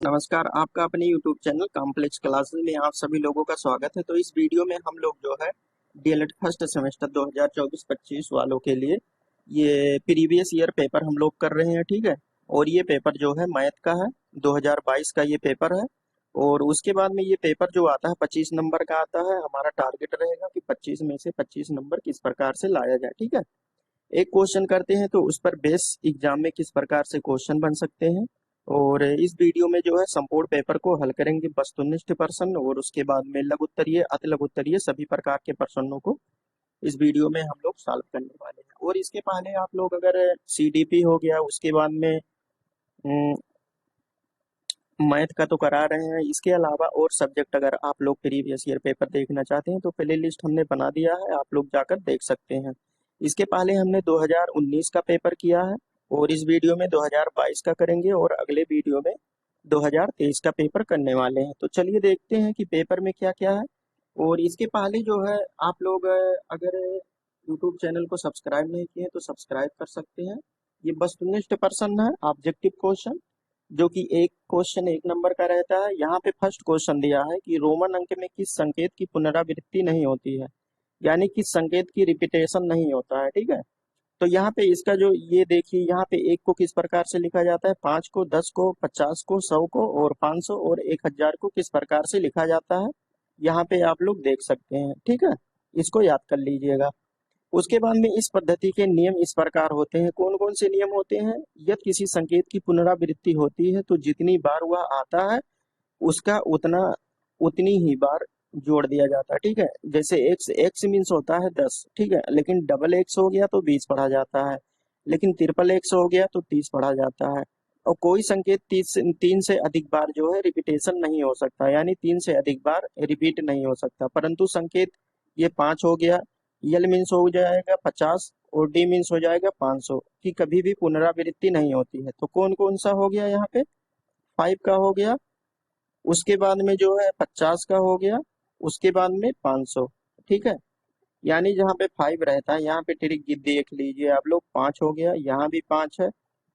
नमस्कार, आपका अपने YouTube चैनल कॉम्प्लेक्स क्लासेस में आप सभी लोगों का स्वागत है। तो इस वीडियो में हम लोग जो है डीएलएड फर्स्ट सेमेस्टर 2024-25 वालों के लिए ये प्रीवियस ईयर पेपर हम लोग कर रहे हैं, ठीक है। और ये पेपर जो है मैथ का है, 2022 का ये पेपर है। और उसके बाद में ये पेपर जो आता है 25 नंबर का आता है। हमारा टारगेट रहेगा कि 25 में से 25 नंबर किस प्रकार से लाया जाए, ठीक है। एक क्वेश्चन करते हैं तो उस पर बेस एग्जाम में किस प्रकार से क्वेश्चन बन सकते हैं। और इस वीडियो में जो है संपूर्ण पेपर को हल करेंगे वस्तुनिष्ठ प्रश्न, और उसके बाद में लघु उत्तरीय अति लघु उत्तरीय सभी प्रकार के प्रश्नों को इस वीडियो में हम लोग सॉल्व करने वाले हैं। और इसके पहले आप लोग अगर सीडीपी हो गया, उसके बाद में मैथ का तो करा रहे हैं, इसके अलावा और सब्जेक्ट अगर आप लोग प्रीवियस ईयर पेपर देखना चाहते हैं तो प्ले लिस्ट हमने बना दिया है, आप लोग जाकर देख सकते हैं। इसके पहले हमने 2019 का पेपर किया है, और इस वीडियो में 2022 का करेंगे, और अगले वीडियो में 2023 का पेपर करने वाले हैं। तो चलिए देखते हैं कि पेपर में क्या क्या है। और इसके पहले जो है आप लोग अगर यूट्यूब चैनल को सब्सक्राइब नहीं किए तो सब्सक्राइब कर सकते हैं। ये वस्तुनिष्ठ प्रश्न है, ऑब्जेक्टिव क्वेश्चन, जो कि एक क्वेश्चन 1 नंबर का रहता है। यहाँ पे फर्स्ट क्वेश्चन दिया है कि रोमन अंक में किस संकेत की पुनरावृत्ति नहीं होती है, यानी किस संकेत की रिपीटेशन नहीं होता है, ठीक है। तो यहाँ पे इसका जो ये देखिए, यहाँ पे 1 को किस प्रकार से लिखा जाता है, 5 को, 10 को, 50 को, 100 को, और 500 और 1000 को किस प्रकार से लिखा जाता है, यहाँ पे आप लोग देख सकते हैं, ठीक है। इसको याद कर लीजिएगा। उसके बाद में इस पद्धति के नियम इस प्रकार होते हैं। कौन कौन से नियम होते हैं? यदि किसी संकेत की पुनरावृत्ति होती है तो जितनी बार वह आता है उसका उतनी ही बार जोड़ दिया जाता है, ठीक है। जैसे एक्स एक्स मीन्स होता है 10, ठीक है, लेकिन डबल एक्स हो गया तो 20 पढ़ा जाता है, लेकिन ट्रिपल एक्स हो गया तो 30 पढ़ा जाता है। और कोई संकेत 3 से अधिक बार जो है रिपीटेशन नहीं हो सकता, यानी 3 से अधिक बार रिपीट नहीं हो सकता। परंतु संकेत ये 5 हो गया, यल मीन्स हो जाएगा 50, और डी मीन्स हो जाएगा 500 की कभी भी पुनरावृत्ति नहीं होती है। तो कौन कौन सा हो गया? यहाँ पे 5 का हो गया, उसके बाद में जो है 50 का हो गया, उसके बाद में 500, ठीक है। यानी जहाँ पे 5 रहता है यहाँ पे ट्रिक देख लीजिए आप लोग, 5 हो गया, यहाँ भी 5 है,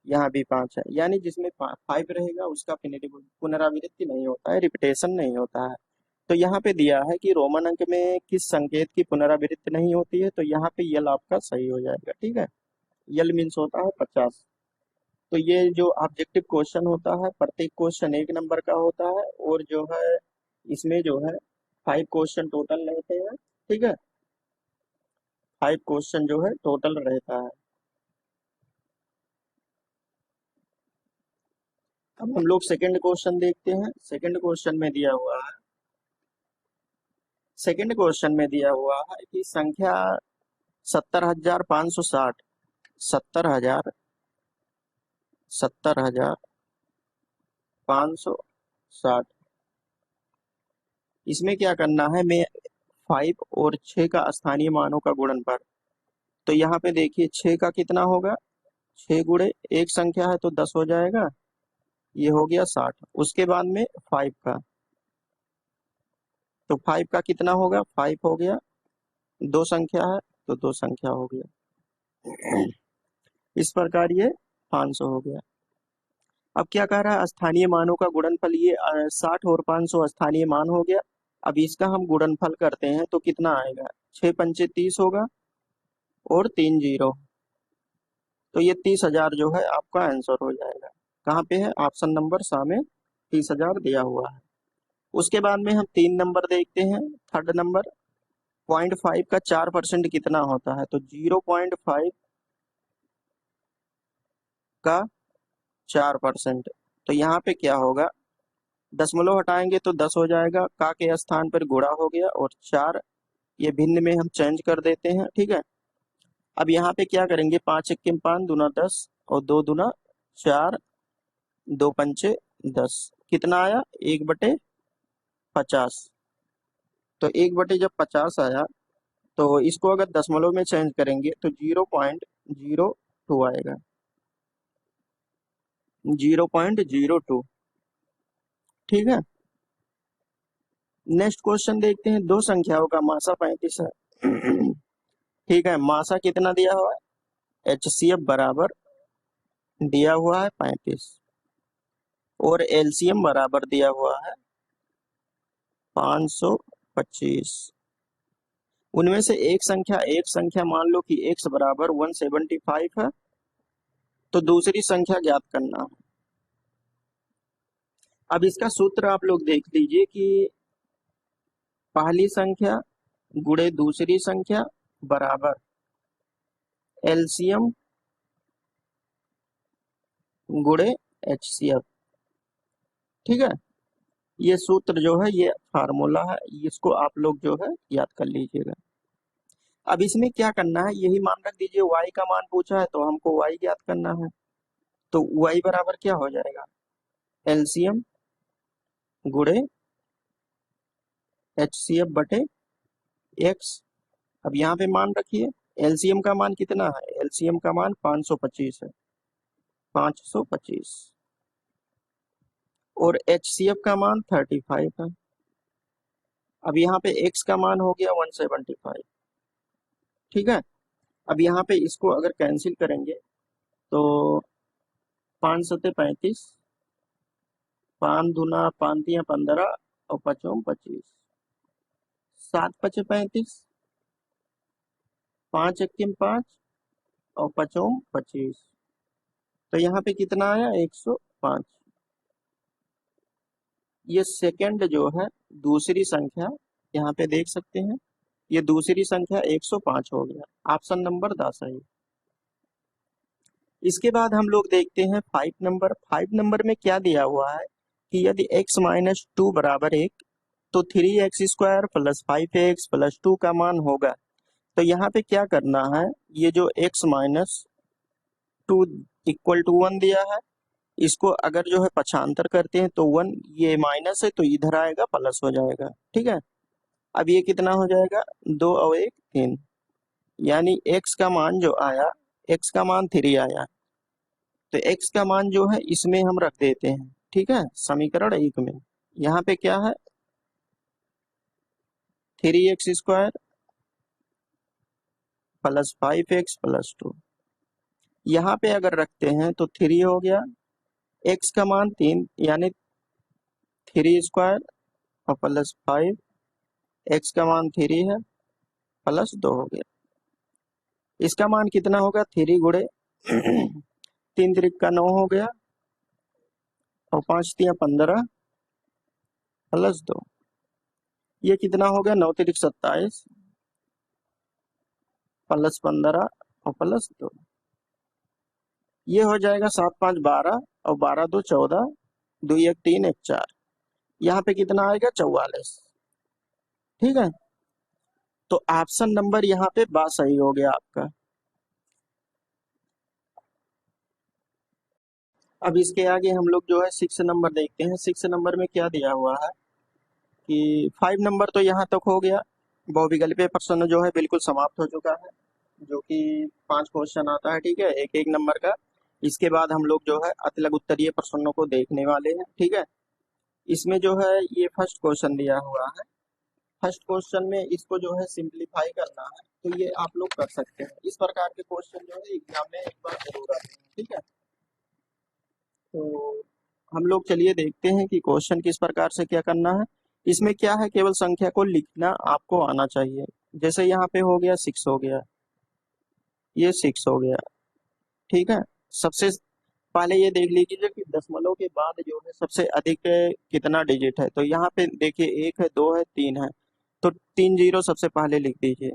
यहाँ भी 5 है, यानी जिसमें 5 रहेगा उसका पुनरावृत्ति नहीं होता है, रिपीटेशन नहीं होता है। तो यहाँ पे दिया है कि रोमन अंक में किस संकेत की पुनरावृत्ति नहीं होती है, तो यहाँ पे यल आपका सही हो जाएगा, ठीक है। यल मीन्स होता है 50। तो ये जो ऑब्जेक्टिव क्वेश्चन होता है, प्रत्येक क्वेश्चन 1 नंबर का होता है, और जो है इसमें जो है 5 क्वेश्चन टोटल रहते हैं, ठीक है। 5 क्वेश्चन जो है टोटल रहता है। अब हम लोग सेकंड क्वेश्चन देखते हैं। सेकंड क्वेश्चन में दिया हुआ है, सेकंड क्वेश्चन में दिया हुआ है कि संख्या 70,560, 70,000, 70,560, इसमें क्या करना है, मैं 5 और 6 का स्थानीय मानों का गुणनफल। तो यहाँ पे देखिए 6 का कितना होगा, 6 गुणे एक संख्या है तो 10 हो जाएगा, ये हो गया 60। उसके बाद में 5 का, तो 5 का कितना होगा, 5 हो गया, 2 संख्या है तो 2 संख्या हो गया। इस प्रकार ये 500 हो गया। अब क्या कह रहा है, स्थानीय मानों का गुणनफल, ये 60 और 500 स्थानीय मान हो गया। अब इसका हम गुणनफल करते हैं तो कितना आएगा, 6 पंचे 30 होगा, और 3 जीरो, तो ये 30,000 जो है आपका आंसर हो जाएगा। कहाँ पे है, ऑप्शन नंबर सामने 30,000 दिया हुआ है। उसके बाद में हम 3 नंबर देखते हैं, थर्ड नंबर। 0.5 का 4% कितना होता है, तो 0.5 का 4%। तो यहाँ पे क्या होगा, दशमलव हटाएंगे तो 10 हो जाएगा, का के स्थान पर गुणा हो गया, और 4 ये भिन्न में हम चेंज कर देते हैं, ठीक है। अब यहाँ पे क्या करेंगे, 5 एक्के 5 दूना 10, और 2 दूना 4, 2 पंचे 10, कितना आया, 1/50। तो 1/जब 50 आया, तो इसको अगर दशमलव में चेंज करेंगे तो 0.02 आएगा, 0.02, ठीक है। नेक्स्ट क्वेश्चन देखते हैं। दो संख्याओं का मासा 35 है। ठीक है, मासा कितना दिया हुआ है, HCF बराबर दिया हुआ है 35, और एलसीएम बराबर दिया हुआ है 525। उनमें से एक संख्या मान लो कि x बराबर 175 है, तो दूसरी संख्या ज्ञात करना है। अब इसका सूत्र आप लोग देख लीजिए कि पहली संख्या गुणे दूसरी संख्या बराबर एलसीएम गुणे एचसीएफ। ठीक है, ये सूत्र जो है, ये फार्मूला है, इसको आप लोग जो है याद कर लीजिएगा। अब इसमें क्या करना है, यही मान रख दीजिए y का मान पूछा है तो हमको y ज्ञात करना है। तो y बराबर क्या हो जाएगा, एलसीएम गुणे एचसीएफ बटे x। अब यहाँ पे मान रखिए, एलसीएम का मान कितना है, एलसीएम का मान 525 है, 525, और एचसीएफ का मान 35 है। अब यहाँ पे x का मान हो गया 175। ठीक है, अब यहाँ पे इसको अगर कैंसिल करेंगे तो 5 सत्ते 35, 5 दूना 5 तिया 15 और 5 25, 7 पचे 35, 5 एक्किम 5 और 5 25। तो यहाँ पे कितना आया, 105। ये सेकंड जो है दूसरी संख्या, यहाँ पे देख सकते हैं, ये दूसरी संख्या 105 हो गया। ऑप्शन नंबर 10 है। इसके बाद हम लोग देखते हैं 5 नंबर। 5 नंबर में क्या दिया हुआ है कि यदि x माइनस 2 बराबर 1, तो 3x² प्लस 5x प्लस 2 का मान होगा। तो यहाँ पे क्या करना है, ये जो x माइनस 2 इक्वल टू 1 दिया है, इसको अगर जो है पक्षांतर करते हैं तो 1, ये माइनस है तो इधर आएगा प्लस हो जाएगा। ठीक है, अब ये कितना हो जाएगा, 2 और 1 3, यानी x का मान जो आया, x का मान 3 आया। तो x का मान जो है इसमें हम रख देते हैं। ठीक है, समीकरण 1 में यहाँ पे क्या है, 3x² प्लस 5x प्लस 2। यहाँ पे अगर रखते हैं तो 3 हो गया, x का मान 3 यानी 3² और प्लस 5, x का मान 3 है, प्लस 2 हो गया। इसका मान कितना होगा, 3 गुणे 3 त्रिक का 9 हो गया, और 5 तिया 15 प्लस 2, ये कितना हो गया, 9 त्रिक 27 प्लस 15 और प्लस 2, ये हो जाएगा 7 5 12 और 12 2 14, 2 1 3 1 4, यहाँ पे कितना आएगा, 44। ठीक है, तो ऑप्शन नंबर यहाँ पे बा सही हो गया आपका। अब इसके आगे हम लोग जो है 6 नंबर देखते हैं। 6 नंबर में क्या दिया हुआ है कि 5 नंबर तो यहाँ तक हो गया, बहुविकल्पीय प्रश्न जो है बिल्कुल समाप्त हो चुका है, जो कि 5 क्वेश्चन आता है। ठीक है, एक एक नंबर का। इसके बाद हम लोग जो है अतिलघु उत्तरीय प्रश्नों को देखने वाले हैं। ठीक है, इसमें जो है ये फर्स्ट क्वेश्चन दिया हुआ है। फर्स्ट क्वेश्चन में इसको जो है सिंप्लीफाई करना है, तो ये आप लोग कर सकते हैं। इस प्रकार के क्वेश्चन जो है एग्जाम में एक बार जरूर आते हैं। ठीक है, तो हम लोग चलिए देखते हैं कि क्वेश्चन किस प्रकार से क्या करना है। इसमें क्या है, केवल संख्या को लिखना आपको आना चाहिए। जैसे यहाँ पे हो गया 6 हो गया, ये 6 हो गया। ठीक है, सबसे पहले ये देख लीजिए कि दशमलव के बाद जो है सबसे अधिक कितना डिजिट है। तो यहाँ पे देखिए 1 है, 2 है, 3 है, तो 3 जीरो सबसे पहले लिख दीजिए।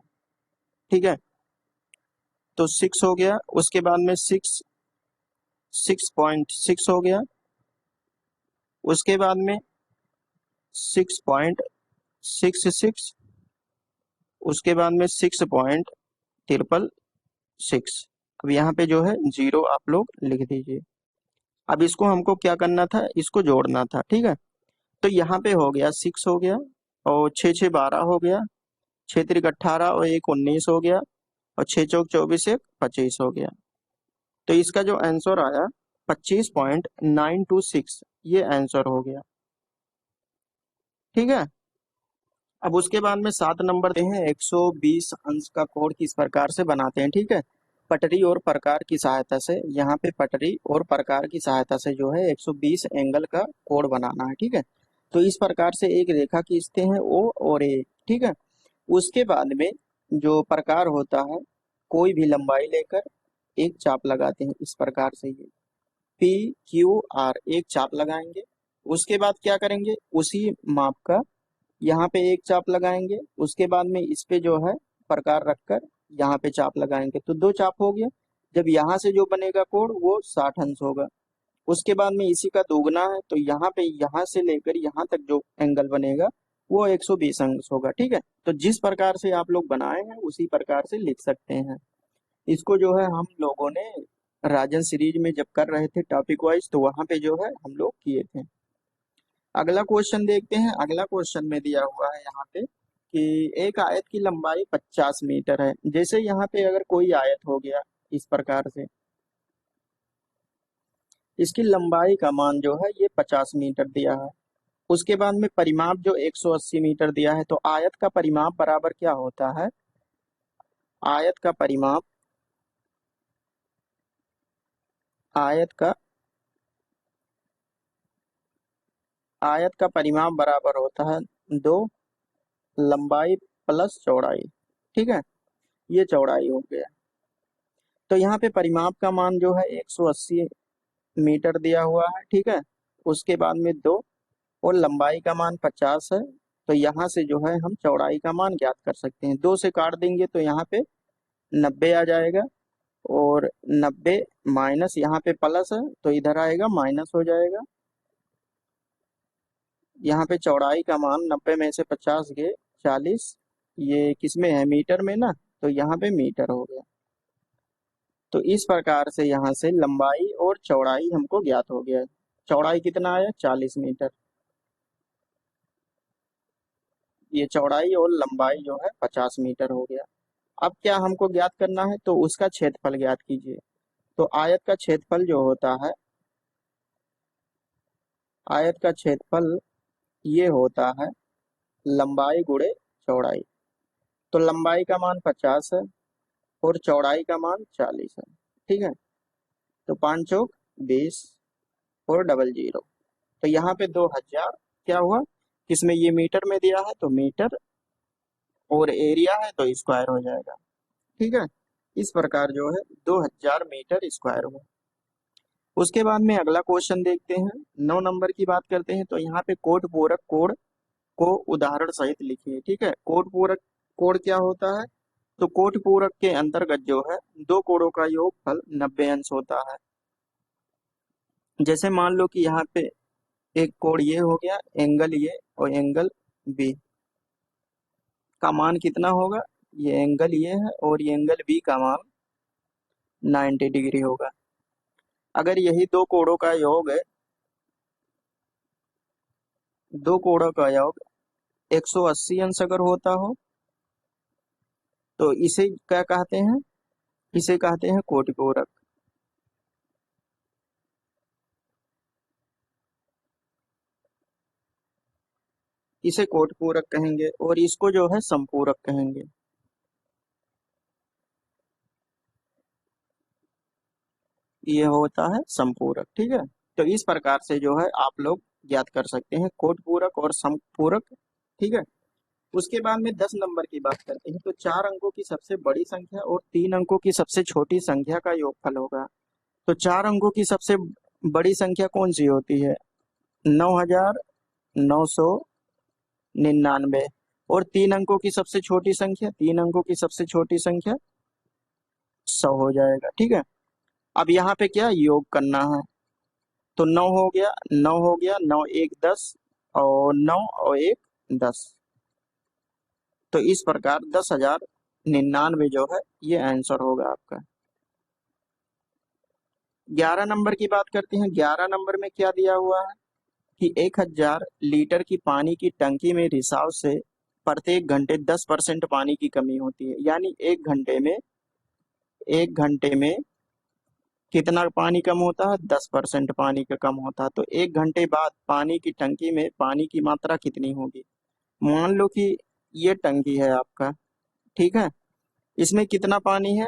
ठीक है, तो 6 हो गया, उसके बाद में 6.6 हो गया, उसके बाद में 6.66, उसके बाद में 6.666। अब यहाँ पे जो है जीरो आप लोग लिख दीजिए। अब इसको हमको क्या करना था, इसको जोड़ना था। ठीक है, तो यहाँ पे हो गया 6 हो गया, और 6 6 12 हो गया, 6 त्रिक 18 और 1 19 हो गया, और 6 चौक 24 1 25 हो गया। तो इसका जो आंसर आया 25.926, ये आंसर हो गया। ठीक है, अब उसके बाद में 7 नंबर दे हैं, 120 अंश का कोण किस प्रकार से बनाते हैं। ठीक है, पटरी और प्रकार की सहायता से, यहाँ पे पटरी और प्रकार की सहायता से जो है 120 एंगल का कोण बनाना है। ठीक है, तो इस प्रकार से एक रेखा खींचते हैं ओ और ए। ठीक है, उसके बाद में जो प्रकार होता है, कोई भी लंबाई लेकर एक चाप लगाते हैं इस प्रकार से, ये पी क्यू आर एक चाप लगाएंगे। उसके बाद क्या करेंगे, उसी माप का यहाँ पे एक चाप लगाएंगे। उसके बाद में इस पे जो है प्रकार रखकर यहाँ पे चाप लगाएंगे, तो दो चाप हो गया। जब यहाँ से जो बनेगा कोण वो 60 अंश होगा। उसके बाद में इसी का दोगुना है, तो यहाँ पे यहाँ से लेकर यहाँ तक जो एंगल बनेगा वो 120 अंश होगा। ठीक है, तो जिस प्रकार से आप लोग बनाए हैं उसी प्रकार से लिख सकते हैं। इसको जो है हम लोगों ने राजन सीरीज में जब कर रहे थे टॉपिक वाइज, तो वहां पे जो है हम लोग किए थे। अगला क्वेश्चन देखते हैं। अगला क्वेश्चन में दिया हुआ है यहाँ पे कि एक आयत की लंबाई 50 मीटर है। जैसे यहाँ पे अगर कोई आयत हो गया इस प्रकार से, इसकी लंबाई का मान जो है ये 50 मीटर दिया है। उसके बाद में परिमाप जो 180 मीटर दिया है, तो आयत का परिमाप बराबर क्या होता है, आयत का परिमाप, आयत का आयत का परिमाप बराबर होता है 2 लंबाई प्लस चौड़ाई। ठीक है, ये चौड़ाई हो गया। तो यहाँ पे परिमाप का मान जो है 180 मीटर दिया हुआ है। ठीक है, उसके बाद में 2 और लंबाई का मान 50 है। तो यहाँ से जो है हम चौड़ाई का मान ज्ञात कर सकते हैं। 2 से काट देंगे तो यहाँ पे 90 आ जाएगा, और 90 माइनस यहाँ पे प्लस है तो इधर आएगा माइनस हो जाएगा। यहाँ पे चौड़ाई का मान 90 में से 50 गए 40, ये किसमें है, मीटर में ना, तो यहाँ पे मीटर हो गया। तो इस प्रकार से यहाँ से लंबाई और चौड़ाई हमको ज्ञात हो गया। चौड़ाई कितना आया, 40 मीटर। ये चौड़ाई और लंबाई जो है 50 मीटर हो गया। अब क्या हमको ज्ञात करना है, तो उसका क्षेत्रफल ज्ञात कीजिए। तो आयत का क्षेत्रफल जो होता है, आयत का क्षेत्रफल ये होता है लंबाई गुणे चौड़ाई। तो लंबाई का मान 50 है और चौड़ाई का मान 40 है। ठीक है, तो 5 चौक 20 और डबल जीरो, तो यहाँ पे 2000 क्या हुआ, किसमें ये मीटर में दिया है तो मीटर, और एरिया है तो स्क्वायर हो जाएगा। ठीक है, इस प्रकार जो है 2000 मीटर स्क्वायर हुआ। उसके बाद में अगला क्वेश्चन देखते हैं। 9 नंबर की बात करते हैं। तो यहाँ पे कोट पूरक कोण को उदाहरण सहित लिखिए। ठीक है, कोट पूरक कोण क्या होता है, तो कोट पूरक के अंतर्गत जो है दो कोणों का योगफल 90 अंश होता है। जैसे मान लो कि यहाँ पे एक कोण ये हो गया, एंगल ये और एंगल बी का मान कितना होगा, ये एंगल ये है और ये एंगल बी का मान 90 डिग्री होगा। अगर यही दो कोणों का योग है, दो कोणों का योग 180 अंश अगर होता हो, तो इसे क्या कहते हैं, इसे कहते हैं कोटि पूरक। इसे कोटि पूरक कहेंगे और इसको जो है संपूरक कहेंगे। ये होता है संपूरक। ठीक है, तो इस प्रकार से जो है आप लोग ज्ञात कर सकते हैं कोटि पूरक और संपूरक। ठीक है, उसके बाद में 10 नंबर की बात करते हैं। तो 4 अंकों की सबसे बड़ी संख्या और 3 अंकों की सबसे छोटी संख्या का योगफल होगा। तो 4 अंकों की सबसे बड़ी संख्या कौन सी होती है, 9999। और 3 अंकों की सबसे छोटी संख्या, 3 अंकों की सबसे छोटी संख्या 100 हो जाएगा। ठीक है, अब यहाँ पे क्या योग करना है, तो 9 हो गया, 9 हो गया, 9 एक 10 और 9 और एक 10। तो इस प्रकार 10,099 जो है ये आंसर होगा आपका। 11 नंबर की बात करते हैं। 11 नंबर में क्या दिया हुआ है कि 1000 लीटर की पानी की टंकी में रिसाव से प्रत्येक घंटे 10% पानी की कमी होती है। यानी एक घंटे में कितना पानी कम होता है, 10% पानी का कम होता है। तो एक घंटे बाद पानी की टंकी में पानी की मात्रा कितनी होगी। मान लो कि ये टंकी है आपका, ठीक है, इसमें कितना पानी है,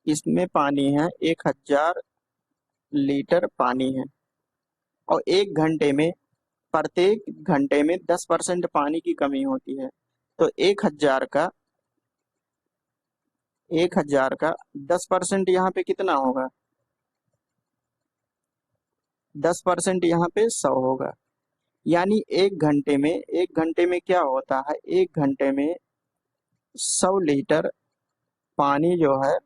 इसमें पानी है 1000 लीटर पानी है, और 1 घंटे में, प्रत्येक घंटे में 10% पानी की कमी होती है। तो 1000 का 10% यहाँ पे कितना होगा? 10% यहाँ पे 100 होगा। यानी 1 घंटे में क्या होता है? 1 घंटे में 100 लीटर पानी जो है,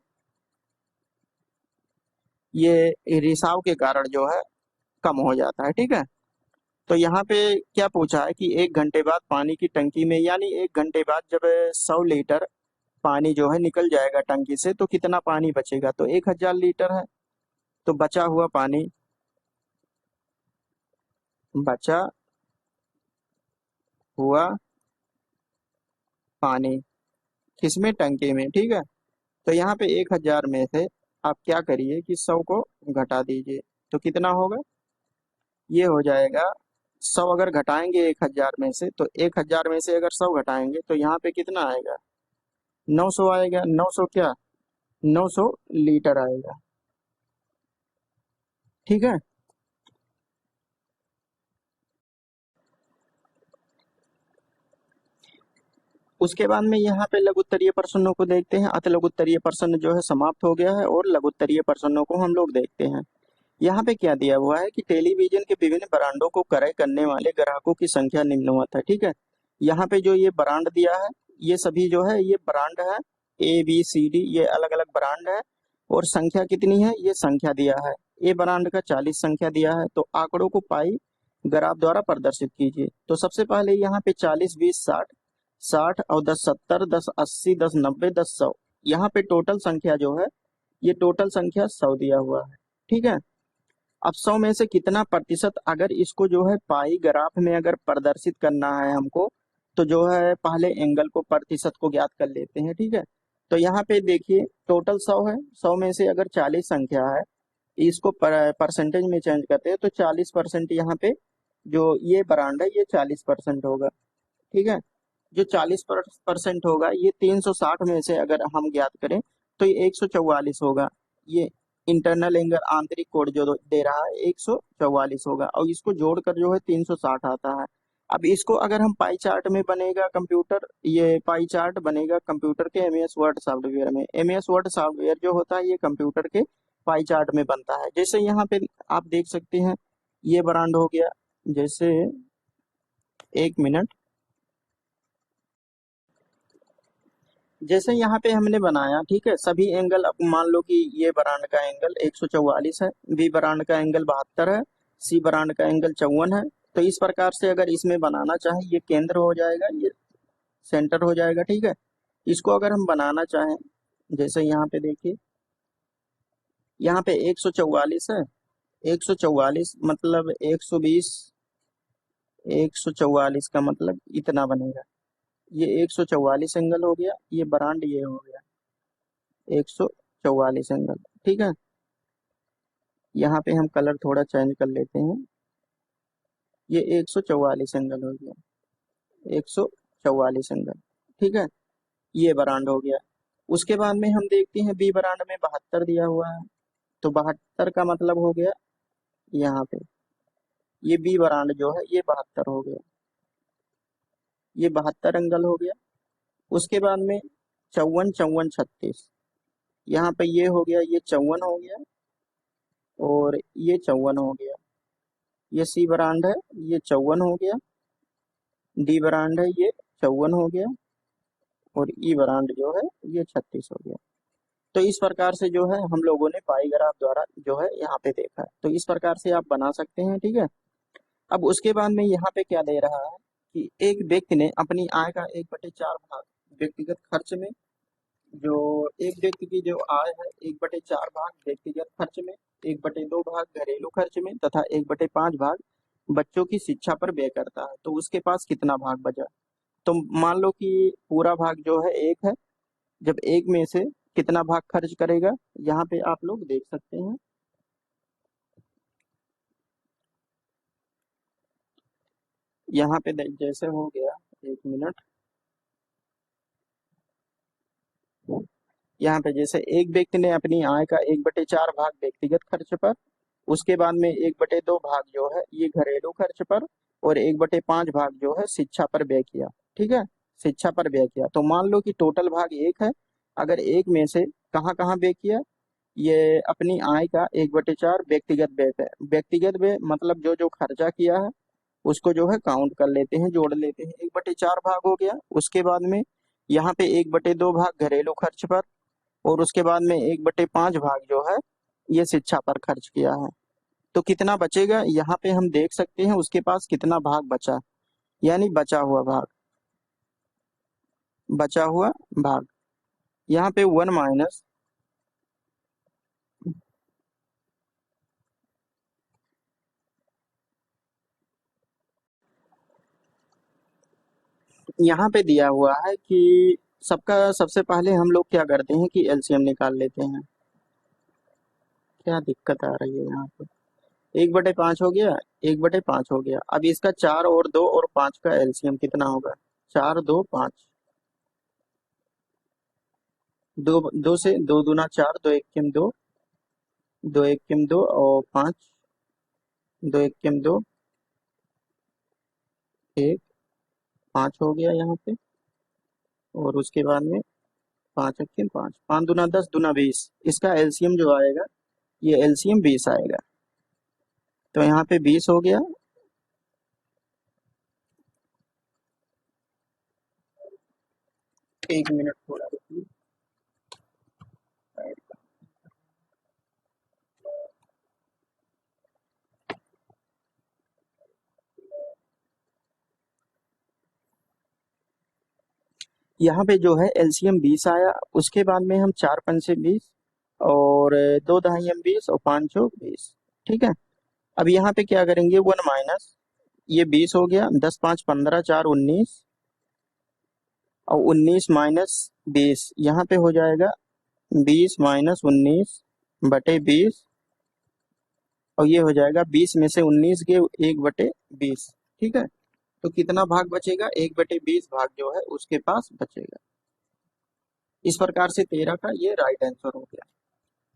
ये रिसाव के कारण जो है कम हो जाता है। ठीक है। तो यहाँ पे क्या पूछा है कि 1 घंटे बाद पानी की टंकी में, यानी 1 घंटे बाद जब 100 लीटर पानी जो है निकल जाएगा टंकी से, तो कितना पानी बचेगा? तो 1000 लीटर है। तो बचा हुआ पानी किसमें? टंकी में। ठीक है। तो यहाँ पे 1000 में से आप क्या करिए कि 100 को घटा दीजिए, तो कितना होगा? ये हो जाएगा 100। अगर घटाएंगे 1000 में से, तो 1000 में से अगर 100 घटाएंगे तो यहाँ पे कितना आएगा? 900 आएगा। 900 क्या? 900 लीटर आएगा। ठीक है। उसके बाद में यहाँ पे लघु उत्तरीय प्रश्नों को देखते हैं। अति लघु उत्तरीय प्रश्न जो है समाप्त हो गया है, और लघु उत्तरीय प्रश्नों को हम लोग देखते हैं। यहाँ पे क्या दिया हुआ है कि टेलीविजन के विभिन्न ब्रांडों को क्रय करने वाले ग्राहकों की संख्या निम्नवत है। ठीक है। यहाँ पे जो ये ब्रांड दिया है, ये सभी जो है ये ब्रांड है, ABCD, ये अलग अलग ब्रांड है। और संख्या कितनी है? ये संख्या दिया है। ए ब्रांड का 40 संख्या दिया है। तो आंकड़ों को पाई ग्राफ द्वारा प्रदर्शित कीजिए। तो सबसे पहले यहाँ पे 40, 20, 60, 60 और 10, 70, 10, 80, 10, 90, 10, 100। यहाँ पे टोटल संख्या जो है, ये टोटल संख्या 100 दिया हुआ है। ठीक है। अब 100 में से कितना प्रतिशत, अगर इसको जो है पाई ग्राफ में अगर प्रदर्शित करना है हमको, तो जो है पहले एंगल को, प्रतिशत को ज्ञात कर लेते हैं। ठीक है। तो यहाँ पे देखिए टोटल 100 है। 100 में से अगर 40 संख्या है, इसको परसेंटेज में चेंज करते हैं, तो 40% यहाँ पे जो ये ब्रांड है ये 40% होगा। ठीक है। जो 40% होगा, ये 360 में से अगर हम ज्ञात करें तो ये 144 होगा। ये इंटरनल एंगल, आंतरिक कोण जो दे रहा है 144 होगा, और इसको जोड़कर जो है 360 आता है। अब इसको अगर हम पाई चार्ट में बनेगा कंप्यूटर, ये पाई चार्ट बनेगा कंप्यूटर के एमएस वर्ड सॉफ्टवेयर में। एमएस वर्ड सॉफ्टवेयर जो होता है ये कंप्यूटर के पाई चार्ट में बनता है। जैसे यहाँ पे आप देख सकते हैं, ये ब्रांड हो गया। जैसे, एक मिनट, जैसे यहाँ पे हमने बनाया, ठीक है, सभी एंगल। अब मान लो कि ये ब्रांड का एंगल 144 है, बी ब्रांड का एंगल 72 है, सी ब्रांड का एंगल 54 है। तो इस प्रकार से अगर इसमें बनाना चाहें, ये केंद्र हो जाएगा, ये सेंटर हो जाएगा। ठीक है। इसको अगर हम बनाना चाहें, जैसे यहाँ पे देखिए, यहाँ पे 144 है। 144 मतलब 120, 144 का मतलब इतना बनेगा। ये 144 एंगल हो गया, ये ब्रांड ये हो गया 144 एंगल। ठीक है। यहाँ पे हम कलर थोड़ा चेंज कर लेते हैं। ये 144 एंगल हो गया, 144 एंगल। ठीक है। ये ब्रांड हो गया। उसके बाद में हम देखते हैं बी ब्रांड में 72 दिया हुआ है। तो 72 का मतलब हो गया यहाँ पे, ये बी ब्रांड जो है ये 72 हो गया, ये 72 एंगल हो गया। उसके बाद में 54, 54, 36, यहाँ पे ये हो गया, ये 54 हो गया, और ये 54 हो गया। ये सी ब्रांड है, ये 54 हो गया। डी ब्रांड है, ये 54 हो गया। और ई ब्रांड जो है ये 36 हो गया। तो इस प्रकार से जो है हम लोगों ने पाई ग्राफ द्वारा जो है यहाँ पे देखा है। तो इस प्रकार से आप बना सकते हैं। ठीक है। अब उसके बाद में यहाँ पे क्या दे रहा है कि एक व्यक्ति ने अपनी आय का 1/4 भाग व्यक्तिगत खर्च में, जो एक व्यक्ति की जो आय है 1/4 भाग व्यक्तिगत खर्च में, 1/2 भाग घरेलू खर्च में, तथा 1/5 भाग बच्चों की शिक्षा पर व्यय करता है। तो उसके पास कितना भाग बचा? तो मान लो कि पूरा भाग जो है 1 है, जब 1 में से कितना भाग खर्च करेगा, यहाँ पे आप लोग देख सकते हैं। यहाँ पे जैसे हो गया, एक मिनट, यहाँ पे जैसे एक व्यक्ति ने अपनी आय का 1/4 भाग व्यक्तिगत खर्च पर, उसके बाद में 1/2 भाग जो है ये घरेलू खर्च पर, और 1/5 भाग जो है शिक्षा पर व्यय किया। ठीक है, शिक्षा पर व्यय किया। तो मान लो कि टोटल भाग 1 है, अगर एक में से कहाँ कहाँ व्यय किया, ये अपनी आय का 1/4 व्यक्तिगत व्यय पे, व्यक्तिगत व्यय मतलब जो जो खर्चा किया है उसको जो है काउंट कर लेते हैं, जोड़ लेते हैं, 1/4 भाग हो गया। उसके बाद में यहाँ पे 1/2 भाग घरेलू खर्च पर, और उसके बाद में 1/5 भाग जो है ये शिक्षा पर खर्च किया है। तो कितना बचेगा यहाँ पे हम देख सकते हैं, उसके पास कितना भाग बचा, यानी बचा हुआ भाग, बचा हुआ भाग यहाँ पे 1 माइनस, यहाँ पे दिया हुआ है कि सबका सबसे पहले हम लोग क्या करते हैं कि एलसीएम निकाल लेते हैं। क्या दिक्कत आ रही है यहाँ पे, 1/5 हो गया, 1/5 हो गया। अब इसका 4 और 2 और 5 का एलसीएम कितना होगा, 4 2 5, दो दो से 2 दूना 4, 2 एक 2, 2 एक 2 और 5, 2 एक 2, 1, 5 हो गया यहाँ पे। और उसके बाद में 5 एक 5, 5 दूना 10, दूना 20, इसका एलसीएम जो आएगा ये एलसीएम 20 आएगा। तो यहाँ पे 20 हो गया। एक मिनट थोड़ा रुकिए। यहाँ पे जो है एलसीएम 20 आया। उसके बाद में हम 4 पंचे 20, और 2 दहाई 20, और 5 चौक 20। ठीक है, अब यहाँ पे क्या करेंगे, 1 माइनस, ये 20 हो गया, 10 5 15, 4 19, और 19 माइनस 20 यहाँ पे हो जाएगा 20 माइनस 19/20, और ये हो जाएगा 20 में से 19 के 1/20। ठीक है, तो कितना भाग बचेगा, 1/20 भाग जो है उसके पास बचेगा। इस प्रकार से 13 का ये राइट आंसर हो गया।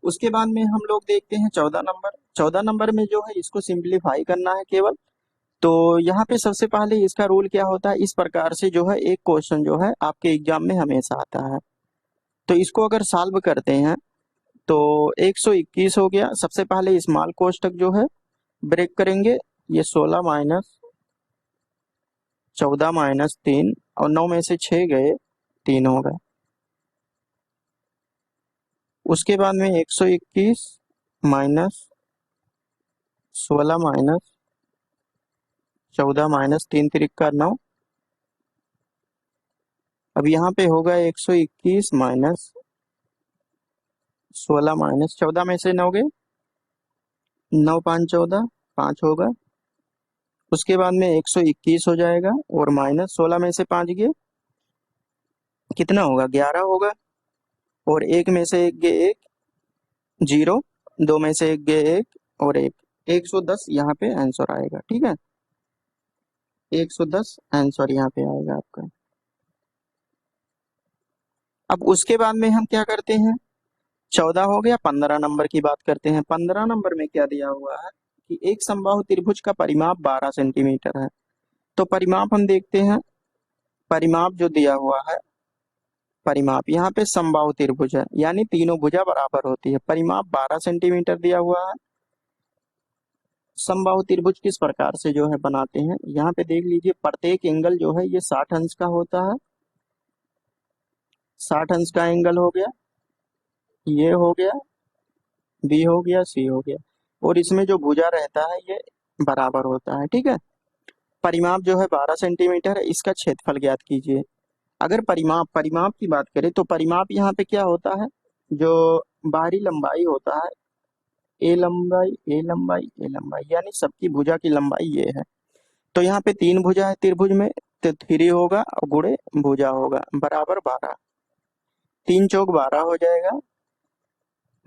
उसके बाद में हम लोग देखते हैं 14 नंबर। 14 नंबर में जो है इसको सिंप्लीफाई करना है केवल। तो यहाँ पे सबसे पहले इसका रूल क्या होता है, इस प्रकार से जो है एक क्वेश्चन जो है आपके एग्जाम में हमेशा आता है। तो इसको अगर सॉल्व करते हैं तो 121 हो गया। सबसे पहले स्मॉल कोष्टक जो है ब्रेक करेंगे, ये 16 माइनस 14 माइनस 3, और 9 में से 6 गए, 3 हो गए। उसके बाद में 121 माइनस 16 माइनस 14 माइनस 3 तिरिका 9। अब यहाँ पे होगा 121 माइनस 16 माइनस 14 में से 9 गए, 9 5 14, 5 होगा। उसके बाद में 121 हो जाएगा, और माइनस 16 में से 5 गए, कितना होगा, 11 होगा। और एक में से एक गए, एक 0, 2 में से एक गए, एक और एक, 110 यहाँ पे आंसर आएगा। ठीक है, 110 आंसर यहाँ पे आएगा आपका। अब उसके बाद में हम क्या करते हैं, 14 हो गया। 15 नंबर की बात करते हैं। 15 नंबर में क्या दिया हुआ है कि एक समबाहु त्रिभुज का परिमाप 12 सेंटीमीटर है। तो परिमाप हम देखते हैं, परिमाप जो दिया हुआ है, परिमाप यहाँ पे समबाहु त्रिभुज है, यानी तीनों भुजा बराबर होती है। परिमाप 12 सेंटीमीटर दिया हुआ है। समबाहु त्रिभुज किस प्रकार से जो है बनाते हैं, यहाँ पे देख लीजिए, प्रत्येक एंगल जो है ये 60 अंश का होता है। 60 अंश का एंगल हो गया, ये हो गया, बी हो गया, सी हो गया, और इसमें जो भुजा रहता है ये बराबर होता है। ठीक है, परिमाप जो है 12 सेंटीमीटर है। इसका क्षेत्रफल ज्ञात कीजिए। अगर परिमाप परिमाप की बात करें तो परिमाप यहाँ पे क्या होता है, जो बाहरी लंबाई होता है, ए लंबाई ए लंबाई ए लंबाई, यानी सबकी भुजा की लंबाई ये है। तो यहाँ पे 3 भुजा है त्रिभुज में, तो 3 होगा और गुणे भुजा होगा बराबर 12, 3 चौक 12 हो जाएगा,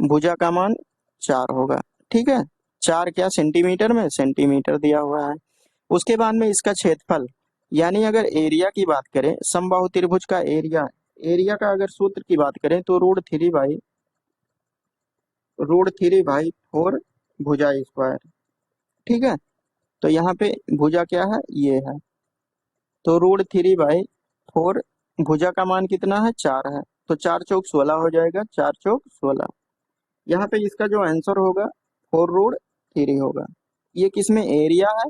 भुजा का मान 4 होगा। ठीक है, 4 क्या सेंटीमीटर में, सेंटीमीटर दिया हुआ है। उसके बाद में इसका क्षेत्रफल, यानी अगर एरिया की बात करें, समबाहु त्रिभुज का एरिया, एरिया का अगर सूत्र की बात करें तो रूट 3 बाई 4 भुजा स्क्वायर। ठीक है, तो यहाँ पे भुजा क्या है, ये है। तो रूट 3 बाई 4, भुजा का मान कितना है, 4 है। तो 4 चौक 16 हो जाएगा, 4 चौक 16। यहाँ पे इसका जो आंसर होगा 4√3 होगा। ये किसमें एरिया है,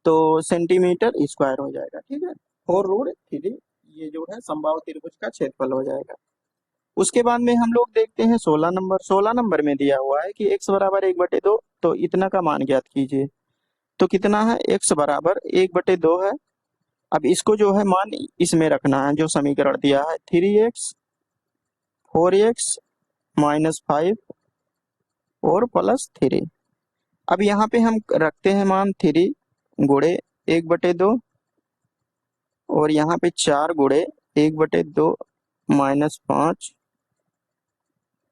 तो सेंटीमीटर स्क्वायर हो जाएगा। ठीक है, 4√3 ये जो है समबाहु त्रिभुज का क्षेत्रफल हो जाएगा। उसके बाद में हम लोग देखते हैं 16 नंबर। 16 नंबर में दिया हुआ है कि x बराबर 1/2, तो इतना का मान ज्ञात कीजिए। तो कितना है, x बराबर 1/2 है। अब इसको जो है मान इसमें रखना है, जो समीकरण दिया है 3x 4x-5 और +3। अब यहाँ पे हम रखते हैं मान 3 गुणे 1/2, और यहाँ पे 4 गुणे 1/2 -5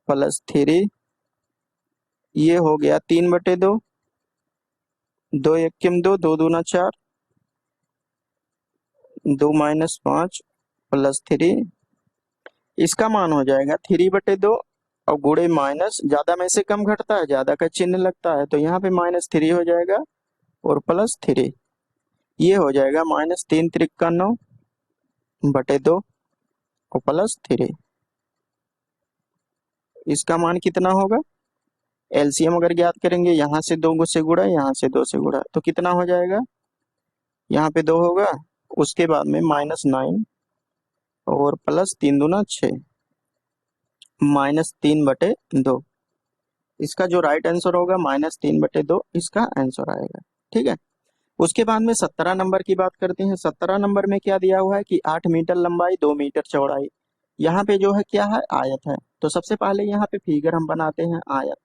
+3, ये हो गया 3/2। 2 1 2, 2 दूना 4, 2 -5 +3, इसका मान हो जाएगा 3/2। और गुणे माइनस, ज्यादा में से कम घटता है, ज्यादा का चिन्ह लगता है, तो यहाँ पे -3 हो जाएगा और +3, ये हो जाएगा -3 त्रिक 9/2 और +3। इसका मान कितना होगा, एलसीएम अगर ज्ञात करेंगे, यहाँ से 2 से गुणा, यहाँ से 2 से गुणा, तो कितना हो जाएगा, यहाँ पे 2 होगा, उसके बाद में -9 और +3 दूना 6, -3/2। इसका जो राइट आंसर होगा -3/2, इसका आंसर आएगा। ठीक है, उसके बाद में 17 नंबर की बात करते हैं। 17 नंबर में क्या दिया हुआ है कि 8 मीटर लंबाई 2 मीटर चौड़ाई। यहाँ पे जो है क्या है, आयत है। तो सबसे पहले यहाँ पे फिगर हम बनाते हैं आयत।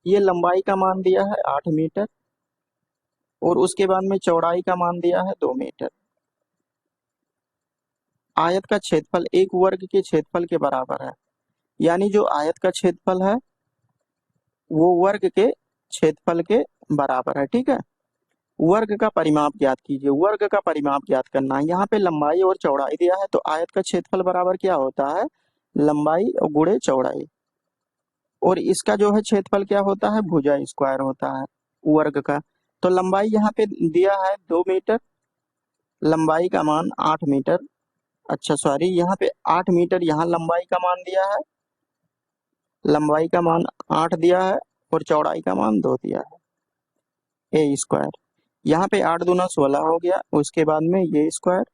ये लंबाई का मान दिया है 8 मीटर, और उसके बाद में चौड़ाई का मान दिया है 2 मीटर। आयत का क्षेत्रफल एक वर्ग के क्षेत्रफल के बराबर है। यानी जो आयत का क्षेत्रफल है वो वर्ग के क्षेत्रफल के बराबर है। ठीक है, वर्ग का परिमाप ज्ञात कीजिए। वर्ग का परिमाप ज्ञात करना है। यहाँ पे लंबाई और चौड़ाई दिया है, तो आयत का क्षेत्रफल बराबर क्या होता है, लंबाई और गुणे चौड़ाई। और इसका जो है क्षेत्रफल क्या होता है, भुजा स्क्वायर होता है वर्ग का। तो लंबाई यहाँ पे दिया है 2 मीटर, लंबाई का मान 8 मीटर। अच्छा सॉरी, यहाँ पे 8 मीटर, यहाँ लंबाई का मान दिया है, लंबाई का मान 8 दिया है, और चौड़ाई का मान 2 दिया है, ए स्क्वायर। यहाँ पे 8 दूना 16 हो गया, उसके बाद में ये स्क्वायर।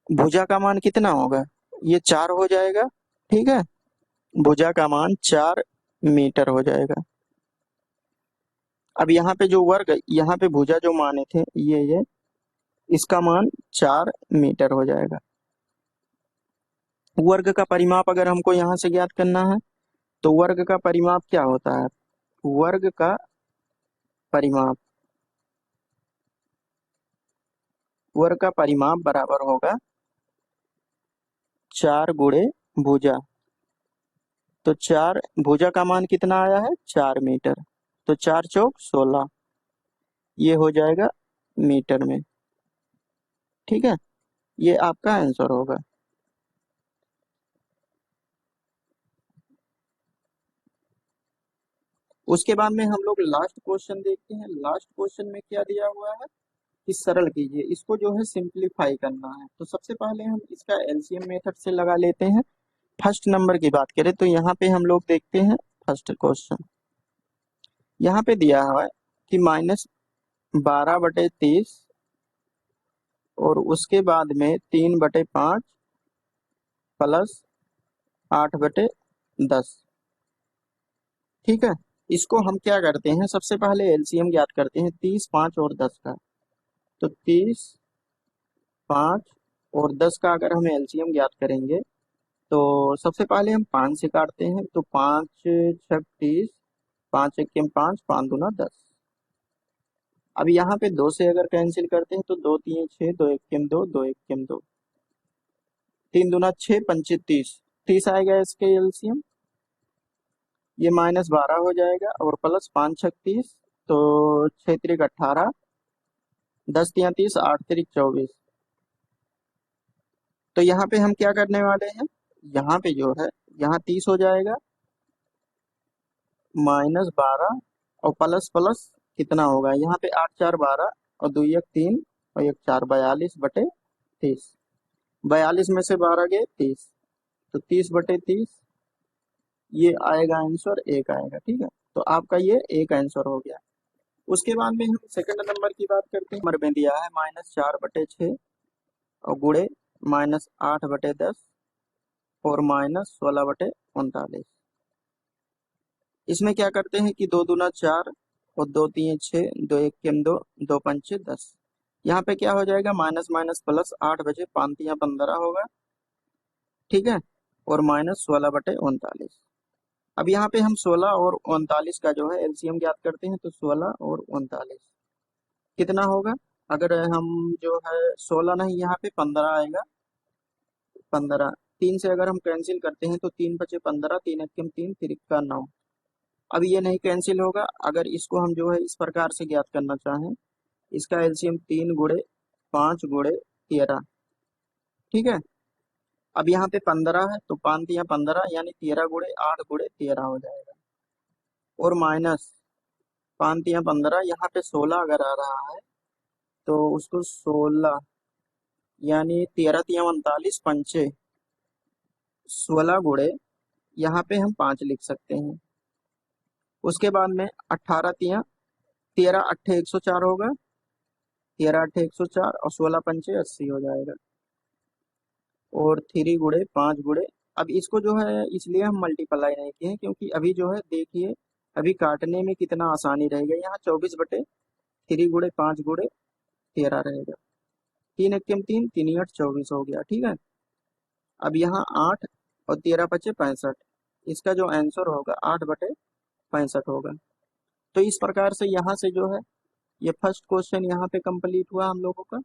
भुजा का मान कितना होगा, ये 4 हो जाएगा। ठीक है, भुजा का मान 4 मीटर हो जाएगा। अब यहाँ पे जो वर्ग, यहाँ पे भुजा जो माने थे ये इसका मान 4 मीटर हो जाएगा। वर्ग का परिमाप अगर हमको यहाँ से ज्ञात करना है, तो वर्ग का परिमाप क्या होता है, वर्ग का परिमाप, वर्ग का परिमाप बराबर होगा 4 गुणे भुजा। तो 4, भुजा का मान कितना आया है, 4 मीटर। तो 4 चौक 16, ये हो जाएगा मीटर में। ठीक है, ये आपका आंसर होगा। उसके बाद में हम लोग लास्ट क्वेश्चन देखते हैं। लास्ट क्वेश्चन में क्या दिया हुआ है कि सरल कीजिए, इसको जो है सिंप्लीफाई करना है। तो सबसे पहले हम इसका एलसीएम मेथड से लगा लेते हैं। फर्स्ट नंबर की बात करें तो यहाँ पे हम लोग देखते हैं फर्स्ट क्वेश्चन। यहाँ पे दिया हुआ है कि -12/30, और उसके बाद में 3/5 +8/10। ठीक है, इसको हम क्या करते हैं, सबसे पहले एलसीएम ज्ञात करते हैं 30, 5 और 10 का। तो 30, 5 और 10 का अगर हम एलसीएम ज्ञात करेंगे, तो सबसे पहले हम 5 से काटते हैं। तो 5 6 30, 5 1 5, 5 दूना 10। अब यहाँ पे 2 से अगर कैंसिल करते हैं तो 2 3 6, 2 1 2, 2 1 2, 3 दूना 6 पंचे 30, 30 आएगा इसके एलसीएम। ये -12 हो जाएगा, और +5 6 30, तो 6 त्रिक 18, 10 3 30, 8 त्रिक 24, तो यहाँ पे हम क्या करने वाले हैं, यहाँ पे जो है, यहाँ 30 हो जाएगा, -12 और प्लस प्लस कितना होगा, यहाँ पे 8 4 12 और 2 1 3 और 1 4 42/30। 42 में से 12 गए 30, तो 30/30 ये आएगा आंसर, एक आएगा। ठीक है, तो आपका ये एक आंसर हो गया। उसके बाद में हम सेकंड नंबर की बात करते हैं। नंबर में दिया है -4/6 और गुणे -8/10 और -16/39। इसमें क्या करते हैं कि 2 दूना 4 और 2 तीन 6, 2 एक केम 2, 2 पंचे 10। यहाँ पे क्या हो जाएगा, माइनस माइनस प्लस, 8 बचे 5 तियां 15 होगा। ठीक है, और -16/39। अब यहाँ पे हम 16 और 39 का जो है एलसीएम ज्ञात करते हैं, तो 16 और 39 कितना होगा, अगर हम जो है 16 नहीं, यहाँ पे 15 आएगा। 15 3 से अगर हम कैंसिल करते हैं तो 3 बचे 15, 3 एकम 3, 3 का 9। अब ये नहीं कैंसिल होगा, अगर इसको हम जो है इस प्रकार से ज्ञात करना चाहें, इसका एलसीएम 3 गुणे 5 गुणे 13। ठीक है, अब यहाँ पे 15 है तो 5 तियां 15 यानी 13 गुणे 8 गुणे 13 हो जाएगा, और माइनस 5 तियां 15, यहाँ पे 16 अगर आ रहा है तो उसको 16 यानी 13 तियां 39 पंचे 16 गुणे, यहाँ पे हम 5 लिख सकते हैं। उसके बाद में 18 तियां 13 अट्ठे 104 होगा, 13 अट्ठे 104 और 16 पंचे 80 हो जाएगा, और 3 गुणे 5 गुणे। अब इसको जो है इसलिए हम मल्टीप्लाई नहीं किए हैं, क्योंकि अभी जो है देखिए अभी काटने में कितना आसानी रहेगा। यहाँ 24/3 गुणे 5 गुणे 13 रहेगा, 3 एकम 3, 3 8 24 हो गया। ठीक है, अब यहाँ 8 और 13 बचे 65, इसका जो आंसर होगा 8/65 होगा। तो इस प्रकार से यहाँ से जो है ये फर्स्ट क्वेश्चन यहाँ पे कंप्लीट हुआ हम लोगों का,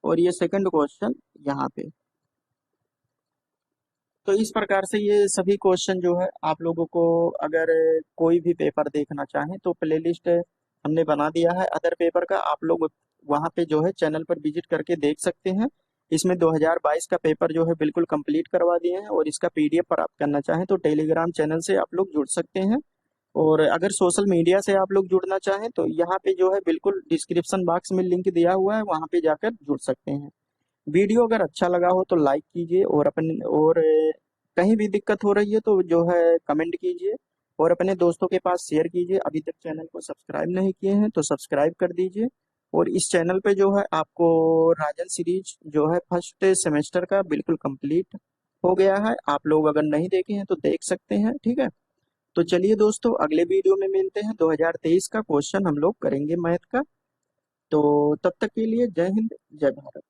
और ये सेकंड क्वेश्चन यहाँ पे। तो इस प्रकार से ये सभी क्वेश्चन जो है आप लोगों को, अगर कोई भी पेपर देखना चाहें तो प्लेलिस्ट हमने बना दिया है अदर पेपर का, आप लोग वहाँ पे जो है चैनल पर विजिट करके देख सकते हैं। इसमें 2022 का पेपर जो है बिल्कुल कंप्लीट करवा दिए हैं, और इसका पीडीएफ प्राप्त करना चाहें तो टेलीग्राम चैनल से आप लोग जुड़ सकते हैं। और अगर सोशल मीडिया से आप लोग जुड़ना चाहें तो यहाँ पे जो है बिल्कुल डिस्क्रिप्शन बॉक्स में लिंक दिया हुआ है, वहाँ पे जाकर जुड़ सकते हैं। वीडियो अगर अच्छा लगा हो तो लाइक कीजिए, और अपने और कहीं भी दिक्कत हो रही है तो जो है कमेंट कीजिए, और अपने दोस्तों के पास शेयर कीजिए। अभी तक चैनल को सब्सक्राइब नहीं किए हैं तो सब्सक्राइब कर दीजिए। और इस चैनल पे जो है आपको राजन सीरीज जो है फर्स्ट सेमेस्टर का बिल्कुल कंप्लीट हो गया है, आप लोग अगर नहीं देखे हैं तो देख सकते हैं। ठीक है, तो चलिए दोस्तों, अगले वीडियो में मिलते हैं। 2023 का क्वेश्चन हम लोग करेंगे मैथ का। तो तब तक के लिए जय हिंद, जय भारत।